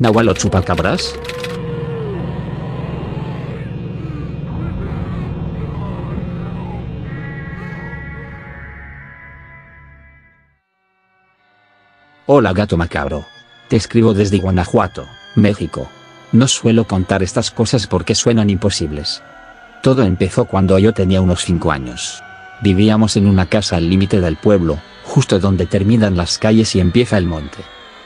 ¿Nahual o chupacabras? Hola gato macabro. Te escribo desde Guanajuato, México. No suelo contar estas cosas porque suenan imposibles. Todo empezó cuando yo tenía unos 5 años. Vivíamos en una casa al límite del pueblo, justo donde terminan las calles y empieza el monte.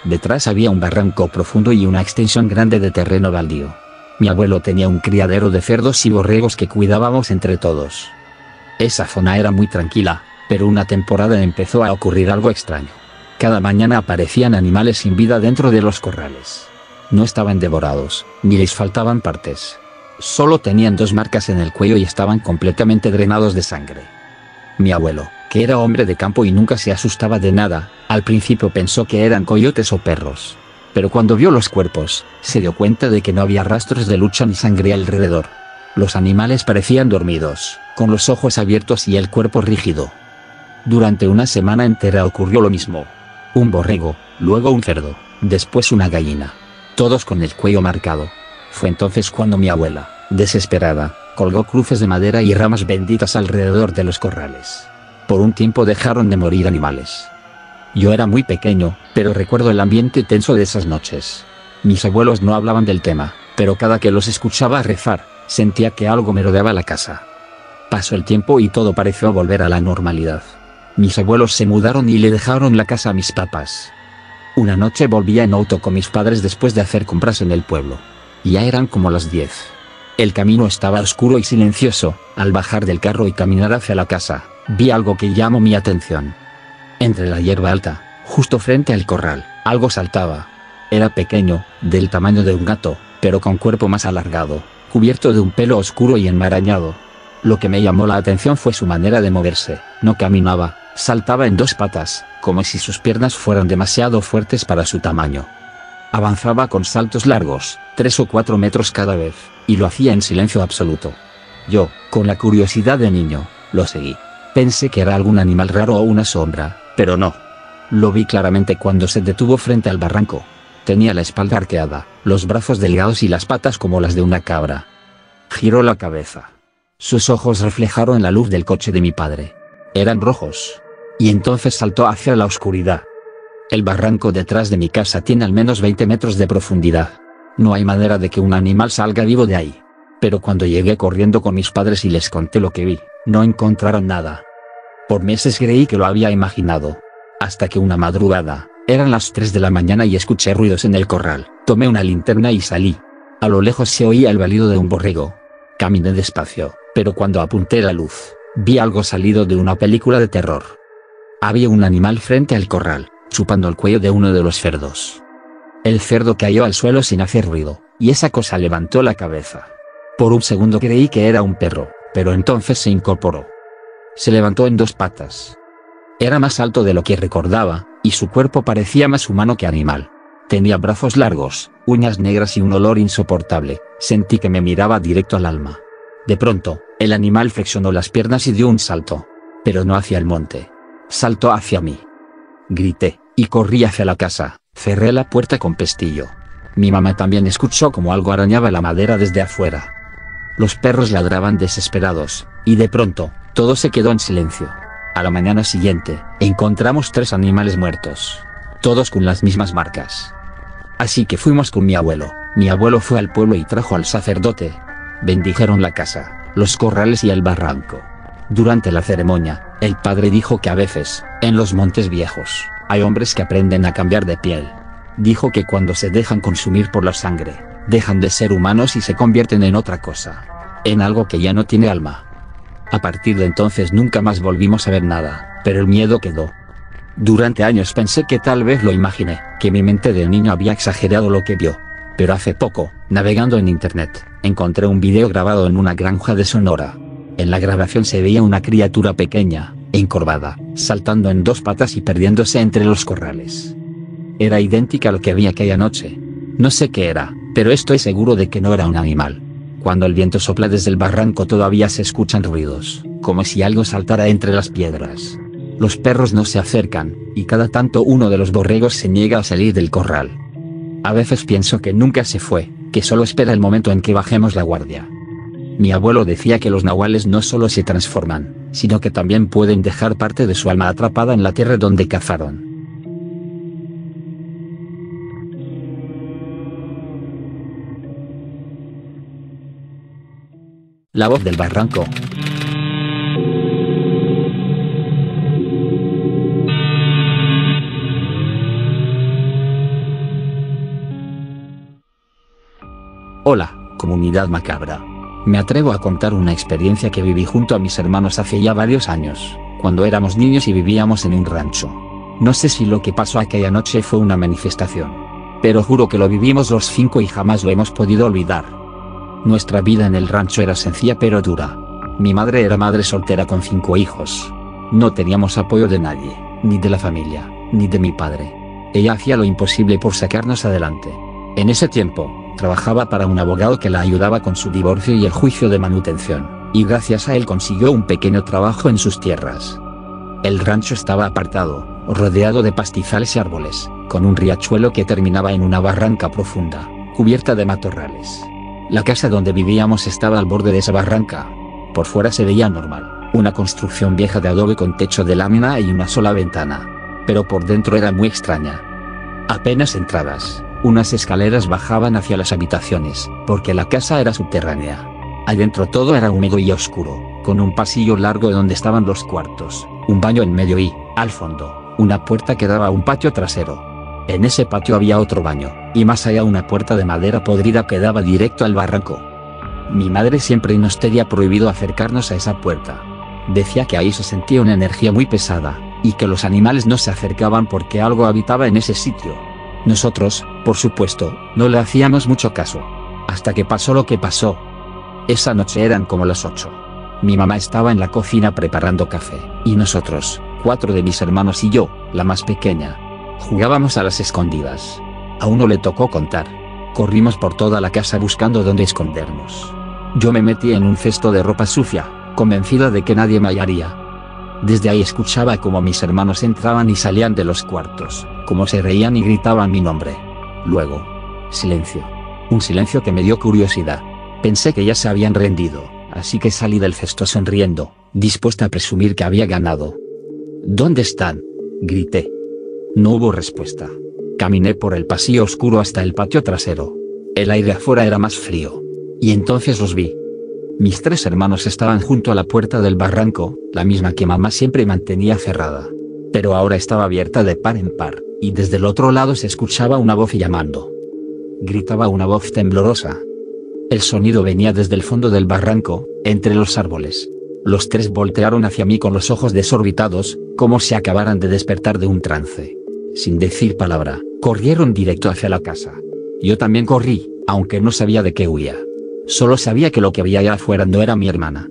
Detrás había un barranco profundo y una extensión grande de terreno baldío. Mi abuelo tenía un criadero de cerdos y borregos que cuidábamos entre todos. Esa zona era muy tranquila, pero una temporada empezó a ocurrir algo extraño. Cada mañana aparecían animales sin vida dentro de los corrales. No estaban devorados, ni les faltaban partes. Solo tenían 2 marcas en el cuello y estaban completamente drenados de sangre. Mi abuelo, que era hombre de campo y nunca se asustaba de nada, al principio pensó que eran coyotes o perros. Pero cuando vio los cuerpos, se dio cuenta de que no había rastros de lucha ni sangre alrededor. Los animales parecían dormidos, con los ojos abiertos y el cuerpo rígido. Durante una semana entera ocurrió lo mismo. Un borrego, luego un cerdo, después una gallina. Todos con el cuello marcado. Fue entonces cuando mi abuela, desesperada, colgó cruces de madera y ramas benditas alrededor de los corrales. Por un tiempo dejaron de morir animales. Yo era muy pequeño, pero recuerdo el ambiente tenso de esas noches. Mis abuelos no hablaban del tema, pero cada que los escuchaba rezar, sentía que algo me rodeaba la casa. Pasó el tiempo y todo pareció volver a la normalidad. Mis abuelos se mudaron y le dejaron la casa a mis papás. Una noche volvía en auto con mis padres después de hacer compras en el pueblo. Ya eran como las 10. El camino estaba oscuro y silencioso. Al bajar del carro y caminar hacia la casa, vi algo que llamó mi atención. Entre la hierba alta, justo frente al corral, algo saltaba. Era pequeño, del tamaño de un gato, pero con cuerpo más alargado, cubierto de un pelo oscuro y enmarañado. Lo que me llamó la atención fue su manera de moverse. No caminaba, saltaba en 2 patas, como si sus piernas fueran demasiado fuertes para su tamaño. Avanzaba con saltos largos, 3 o 4 metros cada vez, y lo hacía en silencio absoluto. Yo, con la curiosidad de niño, lo seguí. Pensé que era algún animal raro o una sombra, pero no. Lo vi claramente cuando se detuvo frente al barranco. Tenía la espalda arqueada, los brazos delgados y las patas como las de una cabra. Giró la cabeza. Sus ojos reflejaron la luz del coche de mi padre. Eran rojos. Y entonces saltó hacia la oscuridad. El barranco detrás de mi casa tiene al menos 20 metros de profundidad. No hay manera de que un animal salga vivo de ahí. Pero cuando llegué corriendo con mis padres y les conté lo que vi, no encontraron nada. Por meses creí que lo había imaginado. Hasta que una madrugada, eran las 3 de la mañana y escuché ruidos en el corral. Tomé una linterna y salí. A lo lejos se oía el balido de un borrego. Caminé despacio, pero cuando apunté la luz, vi algo salido de una película de terror. Había un animal frente al corral, chupando el cuello de uno de los cerdos. El cerdo cayó al suelo sin hacer ruido, y esa cosa levantó la cabeza. Por un segundo creí que era un perro, pero entonces se incorporó. Se levantó en 2 patas. Era más alto de lo que recordaba, y su cuerpo parecía más humano que animal. Tenía brazos largos, uñas negras y un olor insoportable. Sentí que me miraba directo al alma. De pronto, el animal flexionó las piernas y dio un salto. Pero no hacia el monte. Saltó hacia mí. Grité, y corrí hacia la casa. Cerré la puerta con pestillo. Mi mamá también escuchó como algo arañaba la madera desde afuera. Los perros ladraban desesperados, y de pronto, todo se quedó en silencio. A la mañana siguiente, encontramos 3 animales muertos. Todos con las mismas marcas. Así que fuimos con mi abuelo. Mi abuelo fue al pueblo y trajo al sacerdote. Bendijeron la casa, los corrales y el barranco. Durante la ceremonia, el padre dijo que a veces, en los montes viejos, hay hombres que aprenden a cambiar de piel. Dijo que cuando se dejan consumir por la sangre, dejan de ser humanos y se convierten en otra cosa. En algo que ya no tiene alma. A partir de entonces nunca más volvimos a ver nada, pero el miedo quedó. Durante años pensé que tal vez lo imaginé, que mi mente de niño había exagerado lo que vio. Pero hace poco, navegando en internet, encontré un video grabado en una granja de Sonora. En la grabación se veía una criatura pequeña, encorvada, saltando en 2 patas y perdiéndose entre los corrales. Era idéntica a lo que vi aquella noche. No sé qué era, pero estoy seguro de que no era un animal. Cuando el viento sopla desde el barranco todavía se escuchan ruidos, como si algo saltara entre las piedras. Los perros no se acercan, y cada tanto uno de los borregos se niega a salir del corral. A veces pienso que nunca se fue, que solo espera el momento en que bajemos la guardia. Mi abuelo decía que los nahuales no solo se transforman, sino que también pueden dejar parte de su alma atrapada en la tierra donde cazaron. La voz del barranco. Hola, comunidad macabra. Me atrevo a contar una experiencia que viví junto a mis hermanos hace ya varios años, cuando éramos niños y vivíamos en un rancho. No sé si lo que pasó aquella noche fue una manifestación, pero juro que lo vivimos los 5 y jamás lo hemos podido olvidar. Nuestra vida en el rancho era sencilla pero dura. Mi madre era madre soltera con 5 hijos. No teníamos apoyo de nadie, ni de la familia, ni de mi padre. Ella hacía lo imposible por sacarnos adelante. En ese tiempo, trabajaba para un abogado que la ayudaba con su divorcio y el juicio de manutención, y gracias a él consiguió un pequeño trabajo en sus tierras. El rancho estaba apartado, rodeado de pastizales y árboles, con un riachuelo que terminaba en una barranca profunda, cubierta de matorrales. La casa donde vivíamos estaba al borde de esa barranca. Por fuera se veía normal, una construcción vieja de adobe con techo de lámina y una sola ventana. Pero por dentro era muy extraña. Apenas entradas, unas escaleras bajaban hacia las habitaciones, porque la casa era subterránea. Adentro todo era húmedo y oscuro, con un pasillo largo donde estaban los cuartos, un baño en medio y, al fondo, una puerta que daba a un patio trasero. En ese patio había otro baño, y más allá una puerta de madera podrida que daba directo al barranco. Mi madre siempre nos tenía prohibido acercarnos a esa puerta. Decía que ahí se sentía una energía muy pesada, y que los animales no se acercaban porque algo habitaba en ese sitio. Nosotros, por supuesto, no le hacíamos mucho caso. Hasta que pasó lo que pasó. Esa noche eran como las 8. Mi mamá estaba en la cocina preparando café, y nosotros, 4 de mis hermanos y yo, la más pequeña, jugábamos a las escondidas. A uno le tocó contar. Corrimos por toda la casa buscando dónde escondernos. Yo me metí en un cesto de ropa sucia, convencida de que nadie me hallaría. Desde ahí escuchaba cómo mis hermanos entraban y salían de los cuartos, cómo se reían y gritaban mi nombre. Luego, silencio. Un silencio que me dio curiosidad. Pensé que ya se habían rendido, así que salí del cesto sonriendo, dispuesta a presumir que había ganado. ¿Dónde están?, grité. No hubo respuesta. Caminé por el pasillo oscuro hasta el patio trasero. El aire afuera era más frío. Y entonces los vi. Mis 3 hermanos estaban junto a la puerta del barranco, la misma que mamá siempre mantenía cerrada. Pero ahora estaba abierta de par en par, y desde el otro lado se escuchaba una voz llamando. Gritaba una voz temblorosa. El sonido venía desde el fondo del barranco, entre los árboles. Los 3 voltearon hacia mí con los ojos desorbitados, como si acabaran de despertar de un trance. Sin decir palabra, corrieron directo hacia la casa. Yo también corrí, aunque no sabía de qué huía. Solo sabía que lo que había allá afuera no era mi hermana.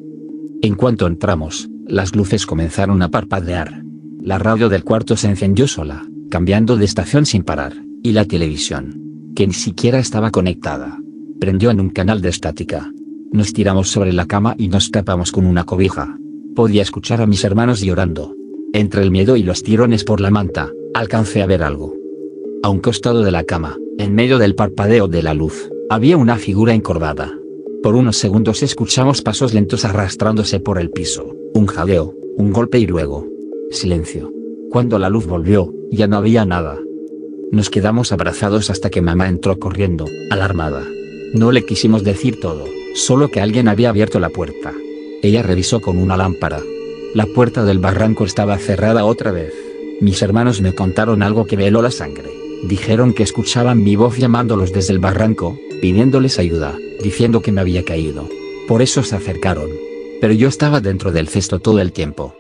En cuanto entramos, las luces comenzaron a parpadear. La radio del cuarto se encendió sola, cambiando de estación sin parar, y la televisión, que ni siquiera estaba conectada, prendió en un canal de estática. Nos tiramos sobre la cama y nos tapamos con una cobija. Podía escuchar a mis hermanos llorando. Entre el miedo y los tirones por la manta, alcancé a ver algo. A un costado de la cama, en medio del parpadeo de la luz, había una figura encorvada. Por unos segundos escuchamos pasos lentos arrastrándose por el piso, un jadeo, un golpe y luego silencio. Cuando la luz volvió, ya no había nada. Nos quedamos abrazados hasta que mamá entró corriendo, alarmada. No le quisimos decir todo, solo que alguien había abierto la puerta. Ella revisó con una lámpara. La puerta del barranco estaba cerrada otra vez. Mis hermanos me contaron algo que me heló la sangre. Dijeron que escuchaban mi voz llamándolos desde el barranco, pidiéndoles ayuda, diciendo que me había caído. Por eso se acercaron. Pero yo estaba dentro del cesto todo el tiempo.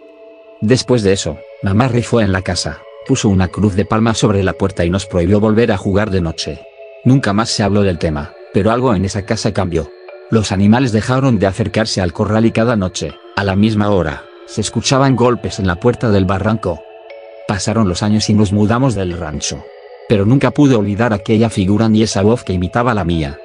Después de eso, mamá rifó en la casa, puso una cruz de palma sobre la puerta y nos prohibió volver a jugar de noche. Nunca más se habló del tema, pero algo en esa casa cambió. Los animales dejaron de acercarse al corral y cada noche, a la misma hora, se escuchaban golpes en la puerta del barranco. Pasaron los años y nos mudamos del rancho. Pero nunca pude olvidar aquella figura ni esa voz que imitaba la mía.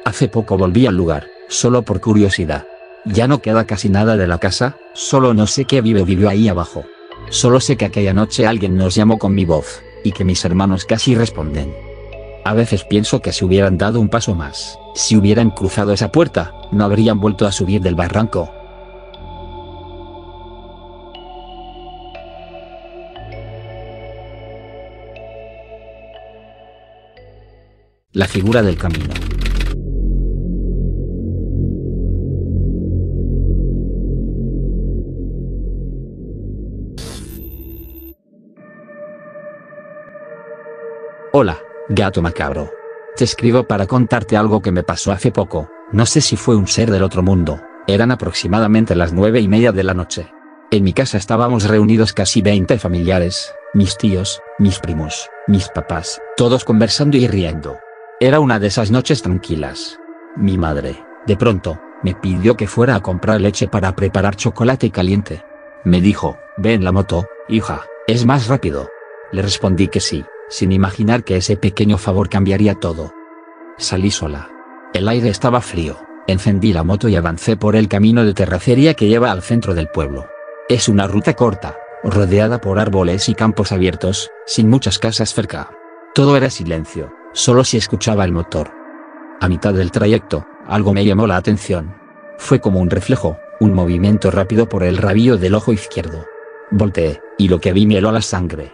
Hace poco volví al lugar, solo por curiosidad. Ya no queda casi nada de la casa, solo no sé qué vivió ahí abajo. Solo sé que aquella noche alguien nos llamó con mi voz, y que mis hermanos casi responden. A veces pienso que si hubieran dado un paso más, si hubieran cruzado esa puerta, no habrían vuelto a subir del barranco. La figura del camino. Hola, gato macabro. Te escribo para contarte algo que me pasó hace poco. No sé si fue un ser del otro mundo. Eran aproximadamente las 9:30 de la noche. En mi casa estábamos reunidos casi 20 familiares, mis tíos, mis primos, mis papás, todos conversando y riendo. Era una de esas noches tranquilas. Mi madre, de pronto, me pidió que fuera a comprar leche para preparar chocolate caliente. Me dijo, ve en la moto, hija, es más rápido. Le respondí que sí, sin imaginar que ese pequeño favor cambiaría todo. Salí sola. El aire estaba frío, encendí la moto y avancé por el camino de terracería que lleva al centro del pueblo. Es una ruta corta, rodeada por árboles y campos abiertos, sin muchas casas cerca. Todo era silencio, solo se escuchaba el motor. A mitad del trayecto, algo me llamó la atención. Fue como un reflejo, un movimiento rápido por el rabillo del ojo izquierdo. Volteé, y lo que vi me heló la sangre.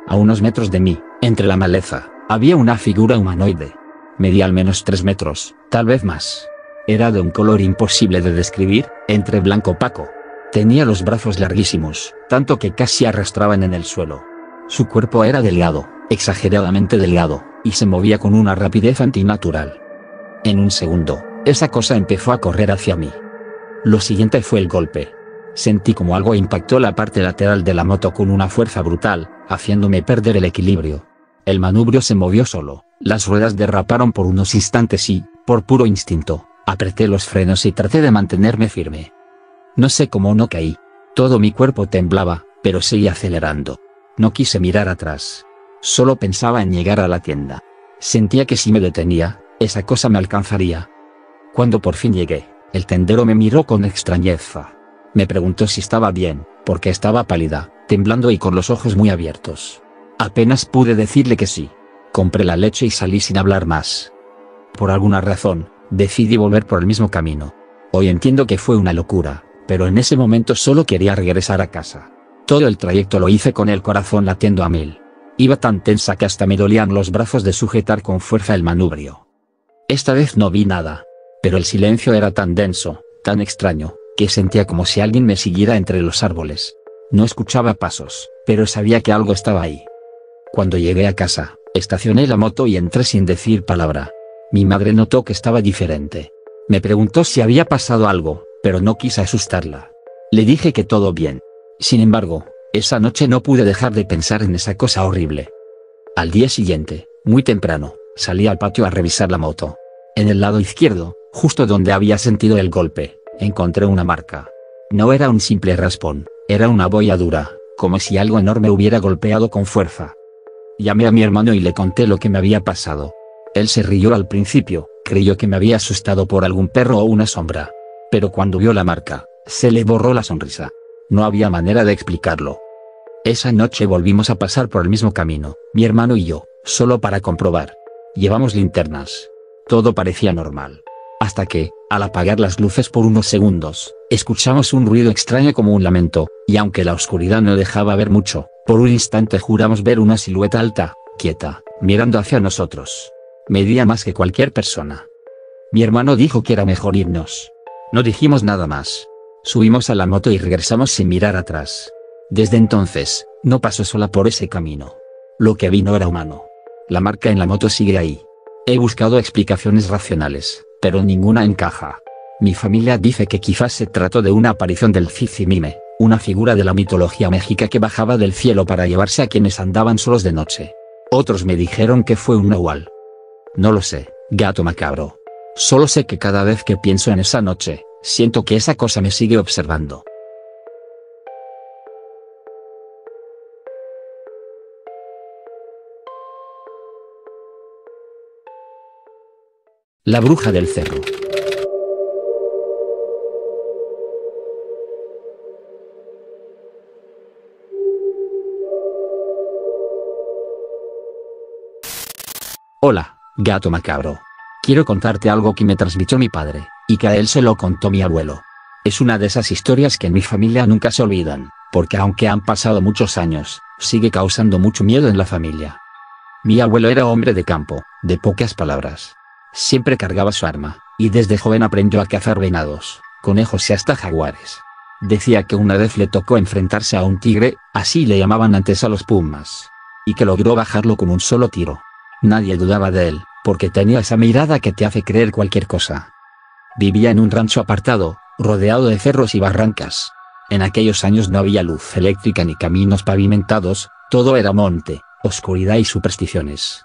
A unos metros de mí, entre la maleza, había una figura humanoide. Medía al menos 3 metros, tal vez más. Era de un color imposible de describir, entre blanco opaco. Tenía los brazos larguísimos, tanto que casi arrastraban en el suelo. Su cuerpo era delgado, exageradamente delgado, y se movía con una rapidez antinatural. En un segundo, esa cosa empezó a correr hacia mí. Lo siguiente fue el golpe. Sentí como algo impactó la parte lateral de la moto con una fuerza brutal, haciéndome perder el equilibrio. El manubrio se movió solo, las ruedas derraparon por unos instantes y, por puro instinto, apreté los frenos y traté de mantenerme firme. No sé cómo no caí. Todo mi cuerpo temblaba, pero seguí acelerando. No quise mirar atrás. Solo pensaba en llegar a la tienda. Sentía que si me detenía, esa cosa me alcanzaría. Cuando por fin llegué, el tendero me miró con extrañeza. Me preguntó si estaba bien, porque estaba pálida, temblando y con los ojos muy abiertos. Apenas pude decirle que sí. Compré la leche y salí sin hablar más. Por alguna razón, decidí volver por el mismo camino. Hoy entiendo que fue una locura, pero en ese momento solo quería regresar a casa. Todo el trayecto lo hice con el corazón latiendo a 1000. Iba tan tensa que hasta me dolían los brazos de sujetar con fuerza el manubrio. Esta vez no vi nada, pero el silencio era tan denso, tan extraño, que sentía como si alguien me siguiera entre los árboles. No escuchaba pasos, pero sabía que algo estaba ahí. Cuando llegué a casa, estacioné la moto y entré sin decir palabra. Mi madre notó que estaba diferente. Me preguntó si había pasado algo, pero no quise asustarla. Le dije que todo bien. Sin embargo, esa noche no pude dejar de pensar en esa cosa horrible. Al día siguiente, muy temprano, salí al patio a revisar la moto. En el lado izquierdo, justo donde había sentido el golpe, encontré una marca. No era un simple raspón, era una bolladura, como si algo enorme hubiera golpeado con fuerza. Llamé a mi hermano y le conté lo que me había pasado. Él se rió al principio, creyó que me había asustado por algún perro o una sombra. Pero cuando vio la marca, se le borró la sonrisa. No había manera de explicarlo. Esa noche volvimos a pasar por el mismo camino, mi hermano y yo, solo para comprobar. Llevamos linternas. Todo parecía normal. Hasta que, al apagar las luces por unos segundos, escuchamos un ruido extraño como un lamento, y aunque la oscuridad no dejaba ver mucho, por un instante juramos ver una silueta alta, quieta, mirando hacia nosotros. Medía más que cualquier persona. Mi hermano dijo que era mejor irnos. No dijimos nada más. Subimos a la moto y regresamos sin mirar atrás. Desde entonces, no paso sola por ese camino. Lo que vi no era humano. La marca en la moto sigue ahí. He buscado explicaciones racionales, pero ninguna encaja. Mi familia dice que quizás se trató de una aparición del Cicimime, una figura de la mitología mexica que bajaba del cielo para llevarse a quienes andaban solos de noche. Otros me dijeron que fue un nahual. No lo sé, gato macabro. Solo sé que cada vez que pienso en esa noche, siento que esa cosa me sigue observando. La bruja del cerro. Hola, gato macabro. Quiero contarte algo que me transmitió mi padre, y que a él se lo contó mi abuelo. Es una de esas historias que en mi familia nunca se olvidan, porque aunque han pasado muchos años, sigue causando mucho miedo en la familia. Mi abuelo era hombre de campo, de pocas palabras. Siempre cargaba su arma, y desde joven aprendió a cazar venados, conejos y hasta jaguares. Decía que una vez le tocó enfrentarse a un tigre, así le llamaban antes a los pumas, y que logró bajarlo con un solo tiro. Nadie dudaba de él, porque tenía esa mirada que te hace creer cualquier cosa. Vivía en un rancho apartado, rodeado de cerros y barrancas. En aquellos años no había luz eléctrica ni caminos pavimentados, todo era monte, oscuridad y supersticiones.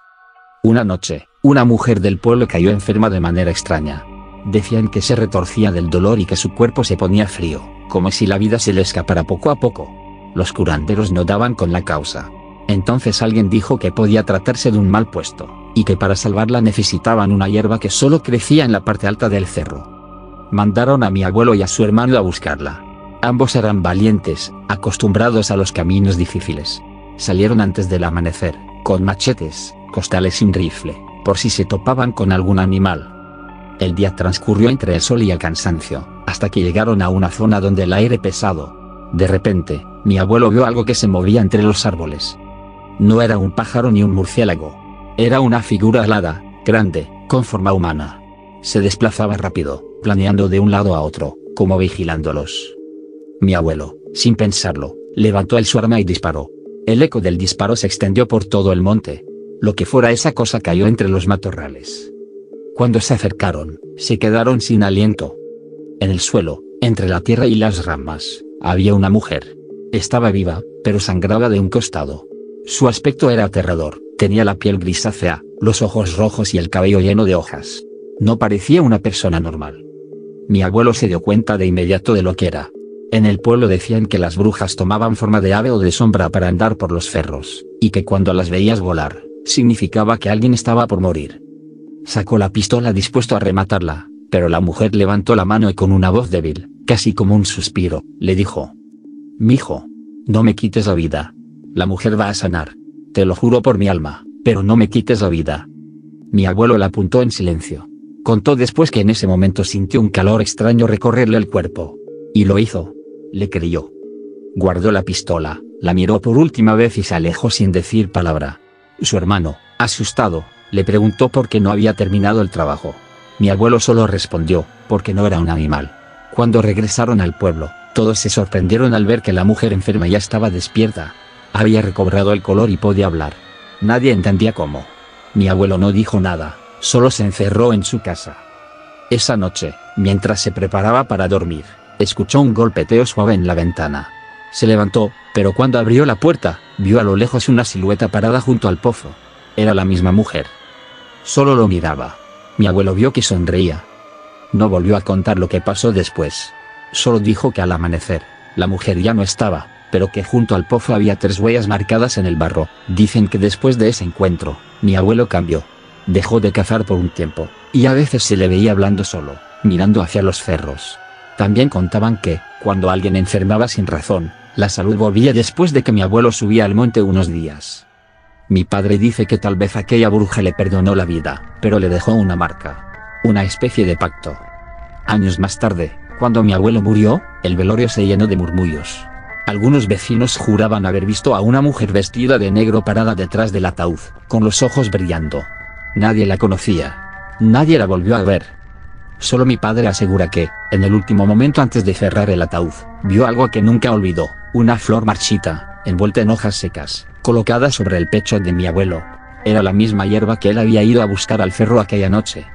Una noche, una mujer del pueblo cayó enferma de manera extraña. Decían que se retorcía del dolor y que su cuerpo se ponía frío, como si la vida se le escapara poco a poco. Los curanderos no daban con la causa. Entonces alguien dijo que podía tratarse de un mal puesto, y que para salvarla necesitaban una hierba que solo crecía en la parte alta del cerro. Mandaron a mi abuelo y a su hermano a buscarla. Ambos eran valientes, acostumbrados a los caminos difíciles. Salieron antes del amanecer, con machetes, costales y un rifle, por si se topaban con algún animal. El día transcurrió entre el sol y el cansancio, hasta que llegaron a una zona donde el aire pesado. De repente, mi abuelo vio algo que se movía entre los árboles. No era un pájaro ni un murciélago. Era una figura alada, grande, con forma humana. Se desplazaba rápido, planeando de un lado a otro, como vigilándolos. Mi abuelo, sin pensarlo, levantó su arma y disparó. El eco del disparo se extendió por todo el monte. Lo que fuera esa cosa cayó entre los matorrales. Cuando se acercaron, se quedaron sin aliento. En el suelo, entre la tierra y las ramas, había una mujer. Estaba viva, pero sangraba de un costado. Su aspecto era aterrador, tenía la piel grisácea, los ojos rojos y el cabello lleno de hojas. No parecía una persona normal. Mi abuelo se dio cuenta de inmediato de lo que era. En el pueblo decían que las brujas tomaban forma de ave o de sombra para andar por los cerros, y que cuando las veías volar, significaba que alguien estaba por morir. Sacó la pistola dispuesto a rematarla, pero la mujer levantó la mano y con una voz débil, casi como un suspiro, le dijo: «Mijo, no me quites la vida. La mujer va a sanar. Te lo juro por mi alma, pero no me quites la vida». Mi abuelo la apuntó en silencio. Contó después que en ese momento sintió un calor extraño recorrerle el cuerpo. Y lo hizo. Le creyó. Guardó la pistola, la miró por última vez y se alejó sin decir palabra. Su hermano, asustado, le preguntó por qué no había terminado el trabajo. Mi abuelo solo respondió: porque no era un animal. Cuando regresaron al pueblo, todos se sorprendieron al ver que la mujer enferma ya estaba despierta. Había recobrado el color y podía hablar. Nadie entendía cómo. Mi abuelo no dijo nada, solo se encerró en su casa. Esa noche, mientras se preparaba para dormir, escuchó un golpeteo suave en la ventana. Se levantó, pero cuando abrió la puerta, vio a lo lejos una silueta parada junto al pozo. Era la misma mujer. Solo lo miraba. Mi abuelo vio que sonreía. No volvió a contar lo que pasó después. Solo dijo que al amanecer, la mujer ya no estaba, pero que junto al pozo había 3 huellas marcadas en el barro. Dicen que después de ese encuentro, mi abuelo cambió. Dejó de cazar por un tiempo, y a veces se le veía hablando solo, mirando hacia los cerros. También contaban que, cuando alguien enfermaba sin razón, la salud volvía después de que mi abuelo subía al monte unos días. Mi padre dice que tal vez aquella bruja le perdonó la vida, pero le dejó una marca. Una especie de pacto. Años más tarde, cuando mi abuelo murió, el velorio se llenó de murmullos. Algunos vecinos juraban haber visto a una mujer vestida de negro parada detrás del ataúd, con los ojos brillando. Nadie la conocía. Nadie la volvió a ver. Solo mi padre asegura que, en el último momento antes de cerrar el ataúd, vio algo que nunca olvidó: una flor marchita, envuelta en hojas secas, colocada sobre el pecho de mi abuelo. Era la misma hierba que él había ido a buscar al cerro aquella noche.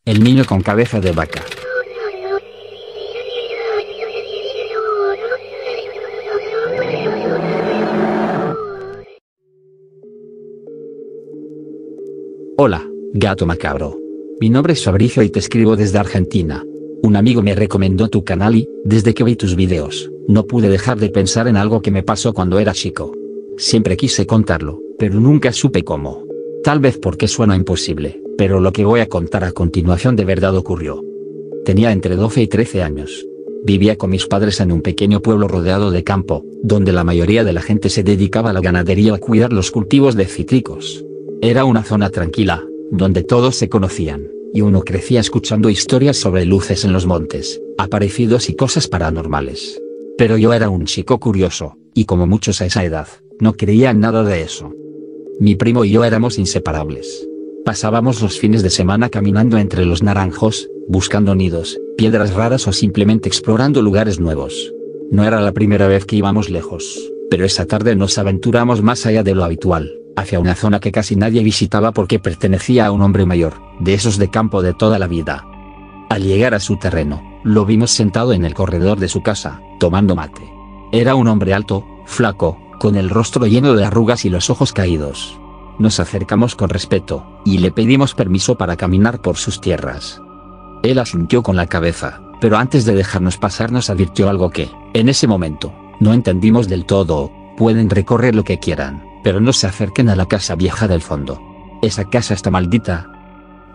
El niño con cabeza de vaca. Hola, gato macabro. Mi nombre es Fabricio y te escribo desde Argentina. Un amigo me recomendó tu canal y, desde que vi tus videos, no pude dejar de pensar en algo que me pasó cuando era chico. Siempre quise contarlo, pero nunca supe cómo. Tal vez porque suena imposible, pero lo que voy a contar a continuación de verdad ocurrió. Tenía entre 12 y 13 años. Vivía con mis padres en un pequeño pueblo rodeado de campo, donde la mayoría de la gente se dedicaba a la ganadería y a cuidar los cultivos de cítricos. Era una zona tranquila, donde todos se conocían, y uno crecía escuchando historias sobre luces en los montes, aparecidos y cosas paranormales. Pero yo era un chico curioso, y como muchos a esa edad, no creía en nada de eso. Mi primo y yo éramos inseparables. Pasábamos los fines de semana caminando entre los naranjos, buscando nidos, piedras raras o simplemente explorando lugares nuevos. No era la primera vez que íbamos lejos, pero esa tarde nos aventuramos más allá de lo habitual, hacia una zona que casi nadie visitaba porque pertenecía a un hombre mayor, de esos de campo de toda la vida. Al llegar a su terreno, lo vimos sentado en el corredor de su casa, tomando mate. Era un hombre alto, flaco, con el rostro lleno de arrugas y los ojos caídos. Nos acercamos con respeto, y le pedimos permiso para caminar por sus tierras. Él asintió con la cabeza, pero antes de dejarnos pasar nos advirtió algo que, en ese momento, no entendimos del todo. Pueden recorrer lo que quieran, pero no se acerquen a la casa vieja del fondo. Esa casa está maldita.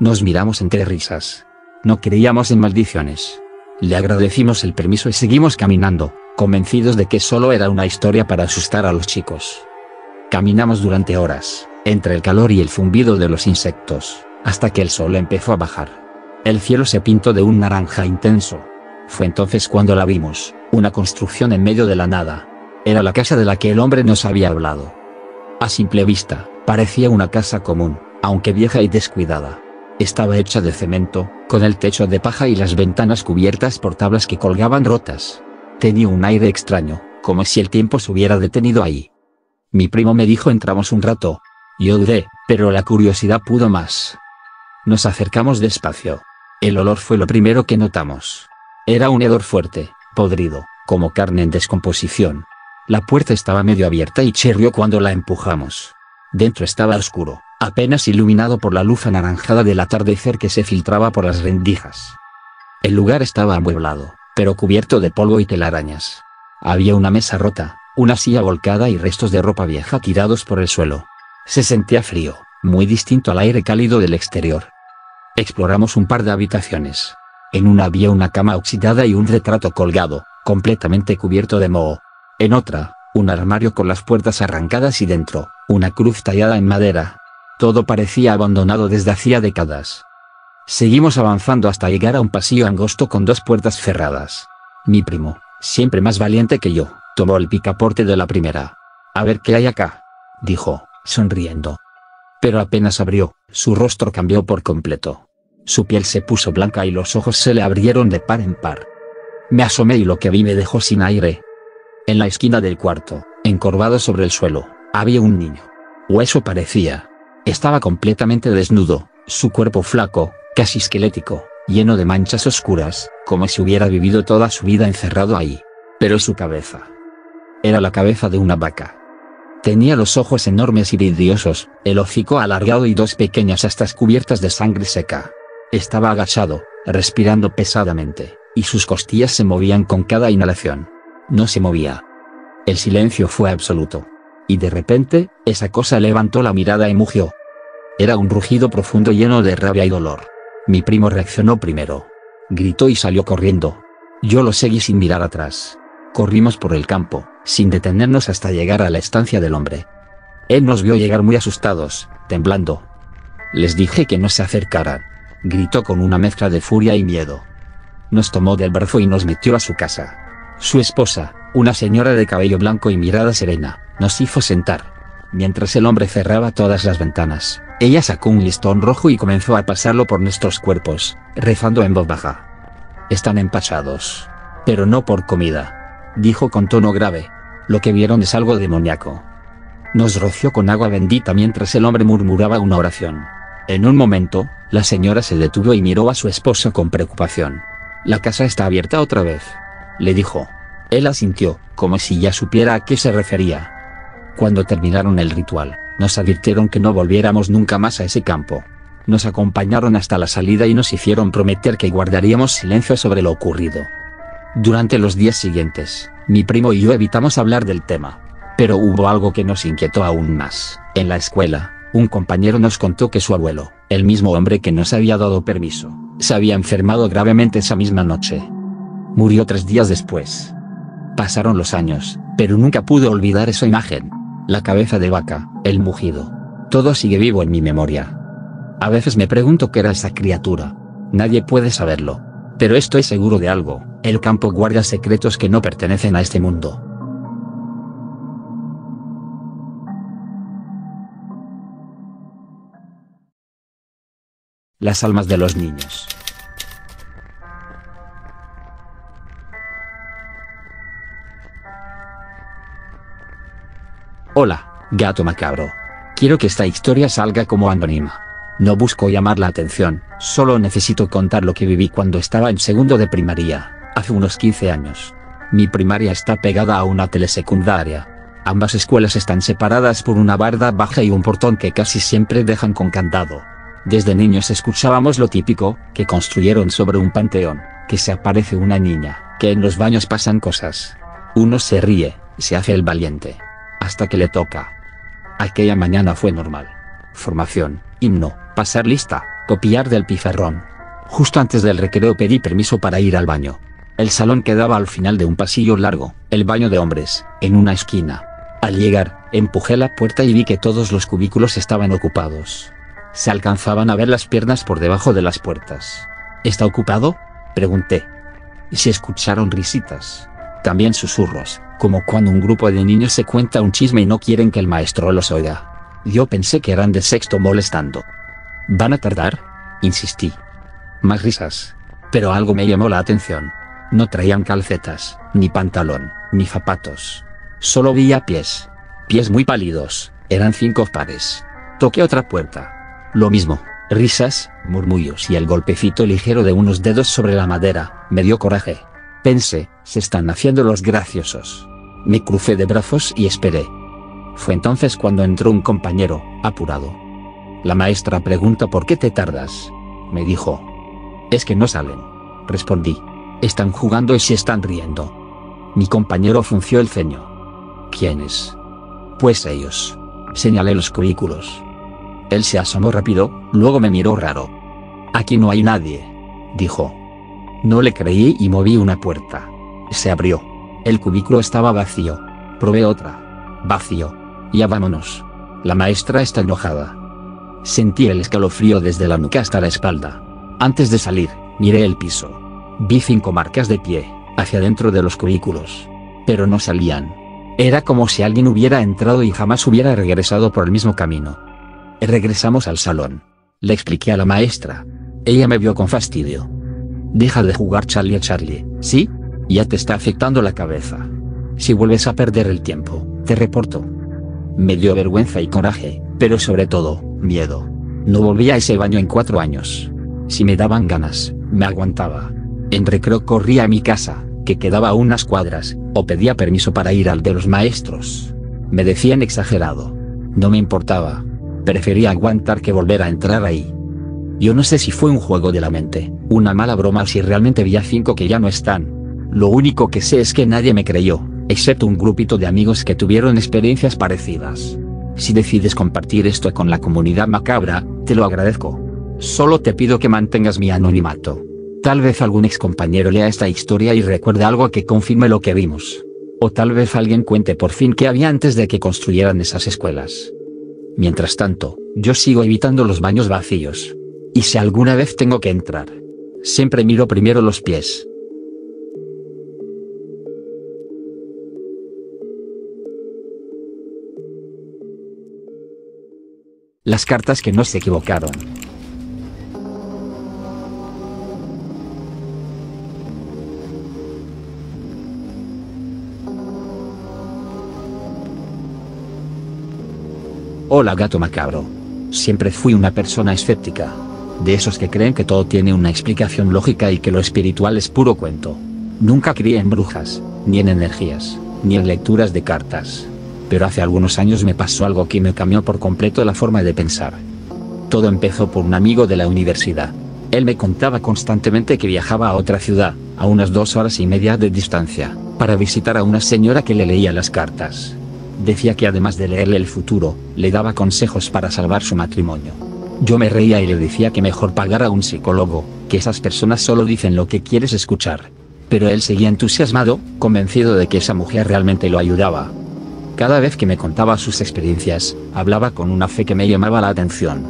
Nos miramos entre risas. No creíamos en maldiciones. Le agradecimos el permiso y seguimos caminando, convencidos de que solo era una historia para asustar a los chicos. Caminamos durante horas, entre el calor y el zumbido de los insectos, hasta que el sol empezó a bajar. El cielo se pintó de un naranja intenso. Fue entonces cuando la vimos, una construcción en medio de la nada. Era la casa de la que el hombre nos había hablado. A simple vista, parecía una casa común, aunque vieja y descuidada. Estaba hecha de cemento, con el techo de paja y las ventanas cubiertas por tablas que colgaban rotas. Tenía un aire extraño, como si el tiempo se hubiera detenido ahí. Mi primo me dijo entramos un rato. Yo dudé, pero la curiosidad pudo más. Nos acercamos despacio. El olor fue lo primero que notamos. Era un hedor fuerte, podrido, como carne en descomposición. La puerta estaba medio abierta y chirrió cuando la empujamos. Dentro estaba oscuro, apenas iluminado por la luz anaranjada del atardecer que se filtraba por las rendijas. El lugar estaba amueblado, pero cubierto de polvo y telarañas. Había una mesa rota, una silla volcada y restos de ropa vieja tirados por el suelo. Se sentía frío, muy distinto al aire cálido del exterior. Exploramos un par de habitaciones. En una había una cama oxidada y un retrato colgado, completamente cubierto de moho. En otra, un armario con las puertas arrancadas y dentro, una cruz tallada en madera. Todo parecía abandonado desde hacía décadas. Seguimos avanzando hasta llegar a un pasillo angosto con dos puertas cerradas. Mi primo, siempre más valiente que yo, tomó el picaporte de la primera. A ver qué hay acá, dijo, sonriendo. Pero apenas abrió, su rostro cambió por completo. Su piel se puso blanca y los ojos se le abrieron de par en par. Me asomé y lo que vi me dejó sin aire. En la esquina del cuarto, encorvado sobre el suelo, había un niño. O eso parecía. Estaba completamente desnudo, su cuerpo flaco, casi esquelético, lleno de manchas oscuras, como si hubiera vivido toda su vida encerrado ahí. Pero su cabeza era la cabeza de una vaca. Tenía los ojos enormes y vidriosos, el hocico alargado y dos pequeñas astas cubiertas de sangre seca. Estaba agachado, respirando pesadamente, y sus costillas se movían con cada inhalación. No se movía. El silencio fue absoluto. Y de repente, esa cosa levantó la mirada y mugió. Era un rugido profundo lleno de rabia y dolor. Mi primo reaccionó primero. Gritó y salió corriendo. Yo lo seguí sin mirar atrás. Corrimos por el campo, sin detenernos hasta llegar a la estancia del hombre. Él nos vio llegar muy asustados, temblando. Les dije que no se acercaran. Gritó con una mezcla de furia y miedo. Nos tomó del brazo y nos metió a su casa. Su esposa, una señora de cabello blanco y mirada serena, nos hizo sentar. Mientras el hombre cerraba todas las ventanas, ella sacó un listón rojo y comenzó a pasarlo por nuestros cuerpos, rezando en voz baja. Están empachados. Pero no por comida, dijo con tono grave. Lo que vieron es algo demoníaco. Nos roció con agua bendita mientras el hombre murmuraba una oración. En un momento, la señora se detuvo y miró a su esposo con preocupación. «La casa está abierta otra vez», le dijo. Él asintió, como si ya supiera a qué se refería. Cuando terminaron el ritual, nos advirtieron que no volviéramos nunca más a ese campo. Nos acompañaron hasta la salida y nos hicieron prometer que guardaríamos silencio sobre lo ocurrido. Durante los días siguientes, mi primo y yo evitamos hablar del tema. Pero hubo algo que nos inquietó aún más. En la escuela, un compañero nos contó que su abuelo, el mismo hombre que nos había dado permiso, se había enfermado gravemente esa misma noche. Murió 3 días después. Pasaron los años, pero nunca pude olvidar esa imagen. La cabeza de vaca, el mugido. Todo sigue vivo en mi memoria. A veces me pregunto qué era esa criatura. Nadie puede saberlo. Pero estoy seguro de algo: el campo guarda secretos que no pertenecen a este mundo. Las almas de los niños. Hola, gato macabro. Quiero que esta historia salga como anónima. No busco llamar la atención, solo necesito contar lo que viví cuando estaba en segundo de primaria, hace unos 15 años. Mi primaria está pegada a una telesecundaria. Ambas escuelas están separadas por una barda baja y un portón que casi siempre dejan con candado. Desde niños escuchábamos lo típico, que construyeron sobre un panteón, que se aparece una niña, que en los baños pasan cosas. Uno se ríe, se hace el valiente. Hasta que le toca. Aquella mañana fue normal. Formación, himno, pasar lista, copiar del pizarrón. Justo antes del recreo pedí permiso para ir al baño. El salón quedaba al final de un pasillo largo, el baño de hombres, en una esquina. Al llegar, empujé la puerta y vi que todos los cubículos estaban ocupados. Se alcanzaban a ver las piernas por debajo de las puertas. ¿Está ocupado?, pregunté. Y se escucharon risitas. También susurros, como cuando un grupo de niños se cuenta un chisme y no quieren que el maestro los oiga. Yo pensé que eran de sexto molestando. ¿Van a tardar?, insistí. Más risas. Pero algo me llamó la atención. No traían calcetas, ni pantalón, ni zapatos. Solo veía pies. Pies muy pálidos, eran 5 pares. Toqué otra puerta. Lo mismo, risas, murmullos y el golpecito ligero de unos dedos sobre la madera. Me dio coraje. Pensé, se están haciendo los graciosos. Me crucé de brazos y esperé. Fue entonces cuando entró un compañero, apurado. La maestra pregunta ¿por qué te tardas?, me dijo. Es que no salen, respondí. Están jugando y se están riendo. Mi compañero frunció el ceño. ¿Quiénes? Pues ellos. Señalé los cubículos. Él se asomó rápido, luego me miró raro. Aquí no hay nadie, dijo. No le creí y moví una puerta. Se abrió. El cubículo estaba vacío. Probé otra. Vacío. Ya vámonos. La maestra está enojada. Sentí el escalofrío desde la nuca hasta la espalda. Antes de salir, miré el piso. Vi 5 marcas de pie, hacia dentro de los cubículos. Pero no salían. Era como si alguien hubiera entrado y jamás hubiera regresado por el mismo camino. Regresamos al salón. Le expliqué a la maestra. Ella me vio con fastidio. Deja de jugar Charlie a Charlie, ¿sí? Ya te está afectando la cabeza. Si vuelves a perder el tiempo, te reporto. Me dio vergüenza y coraje, pero sobre todo, miedo. No volví a ese baño en 4 años. Si me daban ganas, me aguantaba. En recreo corría a mi casa, que quedaba a unas cuadras, o pedía permiso para ir al de los maestros. Me decían exagerado. No me importaba. Prefería aguantar que volver a entrar ahí. Yo no sé si fue un juego de la mente, una mala broma o si realmente vi a 5 que ya no están. Lo único que sé es que nadie me creyó, excepto un grupito de amigos que tuvieron experiencias parecidas. Si decides compartir esto con la comunidad macabra, te lo agradezco. Solo te pido que mantengas mi anonimato. Tal vez algún excompañero lea esta historia y recuerde algo que confirme lo que vimos. O tal vez alguien cuente por fin qué había antes de que construyeran esas escuelas. Mientras tanto, yo sigo evitando los baños vacíos. Y si alguna vez tengo que entrar, siempre miro primero los pies. Las cartas que no se equivocaron. Hola gato macabro. Siempre fui una persona escéptica. De esos que creen que todo tiene una explicación lógica y que lo espiritual es puro cuento. Nunca creí en brujas, ni en energías, ni en lecturas de cartas. Pero hace algunos años me pasó algo que me cambió por completo la forma de pensar. Todo empezó por un amigo de la universidad. Él me contaba constantemente que viajaba a otra ciudad, a unas 2 horas y media de distancia, para visitar a una señora que le leía las cartas. Decía que además de leerle el futuro, le daba consejos para salvar su matrimonio. Yo me reía y le decía que mejor pagara a un psicólogo, que esas personas solo dicen lo que quieres escuchar. Pero él seguía entusiasmado, convencido de que esa mujer realmente lo ayudaba. Cada vez que me contaba sus experiencias, hablaba con una fe que me llamaba la atención.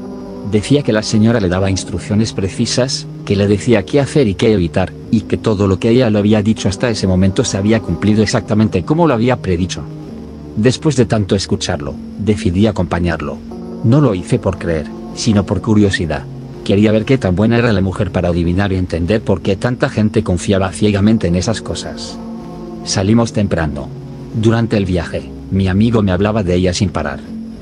Decía que la señora le daba instrucciones precisas, que le decía qué hacer y qué evitar, y que todo lo que ella le había dicho hasta ese momento se había cumplido exactamente como lo había predicho. Después de tanto escucharlo, decidí acompañarlo. No lo hice por creer, sino por curiosidad. Quería ver qué tan buena era la mujer para adivinar y entender por qué tanta gente confiaba ciegamente en esas cosas. Salimos temprano. Durante el viaje, mi amigo me hablaba de ella sin parar.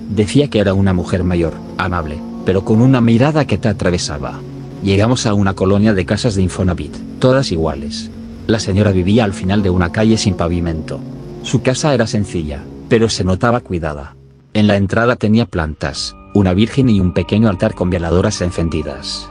Decía que era una mujer mayor, amable, pero con una mirada que te atravesaba. Llegamos a una colonia de casas de Infonavit, todas iguales. La señora vivía al final de una calle sin pavimento. Su casa era sencilla, pero se notaba cuidada. En la entrada tenía plantas, una virgen y un pequeño altar con veladoras encendidas.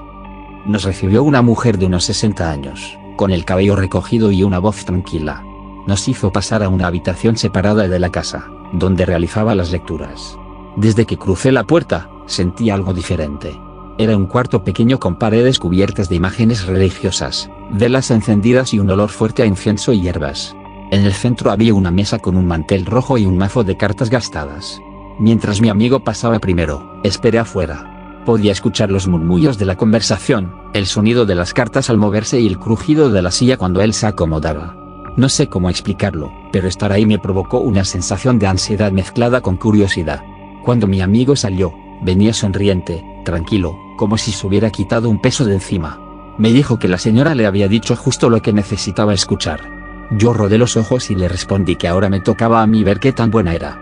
Nos recibió una mujer de unos 60 años, con el cabello recogido y una voz tranquila. Nos hizo pasar a una habitación separada de la casa, donde realizaba las lecturas. Desde que crucé la puerta, sentí algo diferente. Era un cuarto pequeño con paredes cubiertas de imágenes religiosas, velas encendidas y un olor fuerte a incienso y hierbas. En el centro había una mesa con un mantel rojo y un mazo de cartas gastadas. Mientras mi amigo pasaba primero, esperé afuera. Podía escuchar los murmullos de la conversación, el sonido de las cartas al moverse y el crujido de la silla cuando él se acomodaba. No sé cómo explicarlo, pero estar ahí me provocó una sensación de ansiedad mezclada con curiosidad. Cuando mi amigo salió, venía sonriente, tranquilo, como si se hubiera quitado un peso de encima. Me dijo que la señora le había dicho justo lo que necesitaba escuchar. Yo rodé los ojos y le respondí que ahora me tocaba a mí ver qué tan buena era.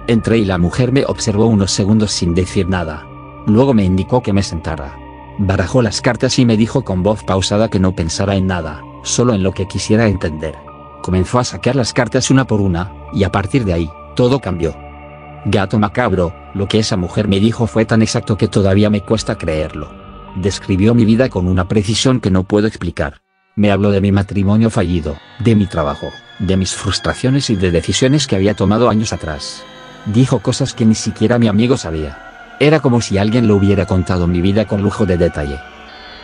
Entré y la mujer me observó unos segundos sin decir nada. Luego me indicó que me sentara. Barajó las cartas y me dijo con voz pausada que no pensara en nada, solo en lo que quisiera entender. Comenzó a sacar las cartas una por una, y a partir de ahí, todo cambió. Gato macabro, lo que esa mujer me dijo fue tan exacto que todavía me cuesta creerlo. Describió mi vida con una precisión que no puedo explicar. Me habló de mi matrimonio fallido, de mi trabajo, de mis frustraciones y de decisiones que había tomado años atrás. Dijo cosas que ni siquiera mi amigo sabía. Era como si alguien le hubiera contado mi vida con lujo de detalle.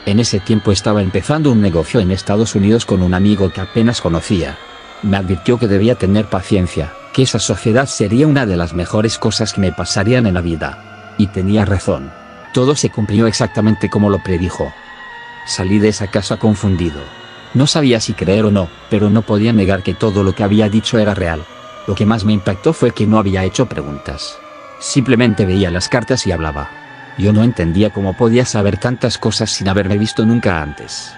En ese tiempo estaba empezando un negocio en Estados Unidos con un amigo que apenas conocía. Me advirtió que debía tener paciencia, que esa sociedad sería una de las mejores cosas que me pasarían en la vida. Y tenía razón. Todo se cumplió exactamente como lo predijo. Salí de esa casa confundido. No sabía si creer o no, pero no podía negar que todo lo que había dicho era real. Lo que más me impactó fue que no había hecho preguntas. Simplemente veía las cartas y hablaba. Yo no entendía cómo podía saber tantas cosas sin haberme visto nunca antes.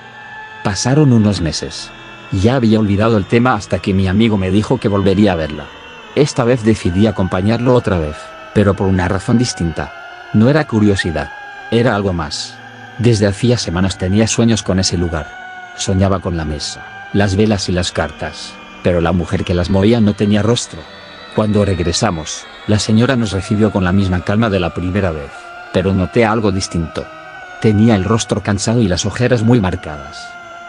Pasaron unos meses. Ya había olvidado el tema hasta que mi amigo me dijo que volvería a verla. Esta vez decidí acompañarlo otra vez, pero por una razón distinta. No era curiosidad, era algo más. Desde hacía semanas tenía sueños con ese lugar. Soñaba con la mesa, las velas y las cartas, pero la mujer que las movía no tenía rostro. Cuando regresamos, la señora nos recibió con la misma calma de la primera vez, pero noté algo distinto. Tenía el rostro cansado y las ojeras muy marcadas.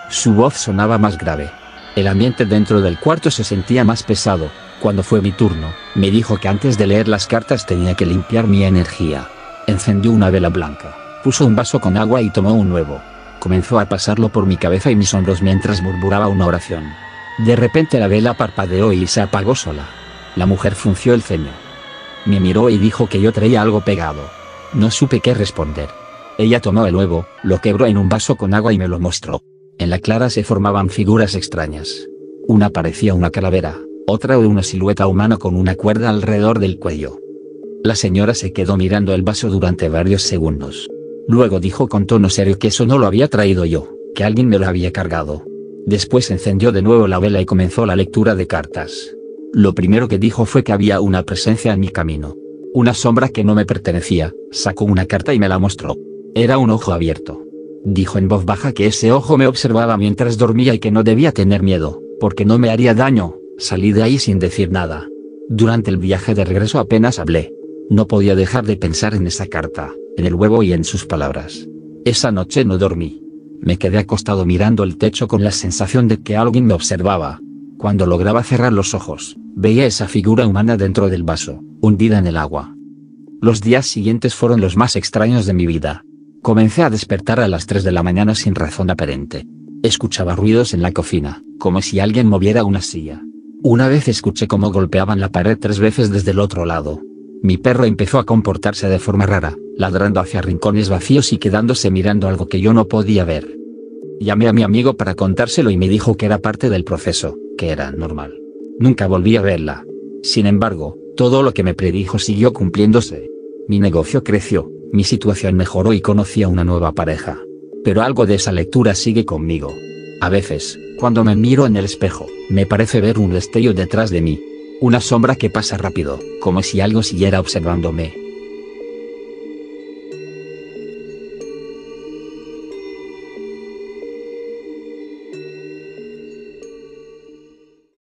Su voz sonaba más grave. El ambiente dentro del cuarto se sentía más pesado. Cuando fue mi turno, me dijo que antes de leer las cartas tenía que limpiar mi energía. Encendió una vela blanca, puso un vaso con agua y tomó un huevo. Comenzó a pasarlo por mi cabeza y mis hombros mientras murmuraba una oración. De repente la vela parpadeó y se apagó sola. La mujer frunció el ceño. Me miró y dijo que yo traía algo pegado. No supe qué responder. Ella tomó el huevo, lo quebró en un vaso con agua y me lo mostró. En la clara se formaban figuras extrañas. Una parecía una calavera, otra una silueta humana con una cuerda alrededor del cuello. La señora se quedó mirando el vaso durante varios segundos. Luego dijo con tono serio que eso no lo había traído yo, que alguien me lo había cargado. Después encendió de nuevo la vela y comenzó la lectura de cartas. Lo primero que dijo fue que había una presencia en mi camino. Una sombra que no me pertenecía, sacó una carta y me la mostró. Era un ojo abierto. Dijo en voz baja que ese ojo me observaba mientras dormía y que no debía tener miedo, porque no me haría daño. Salí de ahí sin decir nada. Durante el viaje de regreso apenas hablé. No podía dejar de pensar en esa carta, en el huevo y en sus palabras. Esa noche no dormí. Me quedé acostado mirando el techo con la sensación de que alguien me observaba. Cuando lograba cerrar los ojos, veía esa figura humana dentro del vaso, hundida en el agua. Los días siguientes fueron los más extraños de mi vida. Comencé a despertar a las 3 de la mañana sin razón aparente. Escuchaba ruidos en la cocina, como si alguien moviera una silla. Una vez escuché cómo golpeaban la pared 3 veces desde el otro lado. Mi perro empezó a comportarse de forma rara, ladrando hacia rincones vacíos y quedándose mirando algo que yo no podía ver. Llamé a mi amigo para contárselo y me dijo que era parte del proceso, que era normal. Nunca volví a verla. Sin embargo, todo lo que me predijo siguió cumpliéndose. Mi negocio creció, mi situación mejoró y conocí a una nueva pareja. Pero algo de esa lectura sigue conmigo. A veces, cuando me miro en el espejo, me parece ver un destello detrás de mí. Una sombra que pasa rápido, como si algo siguiera observándome.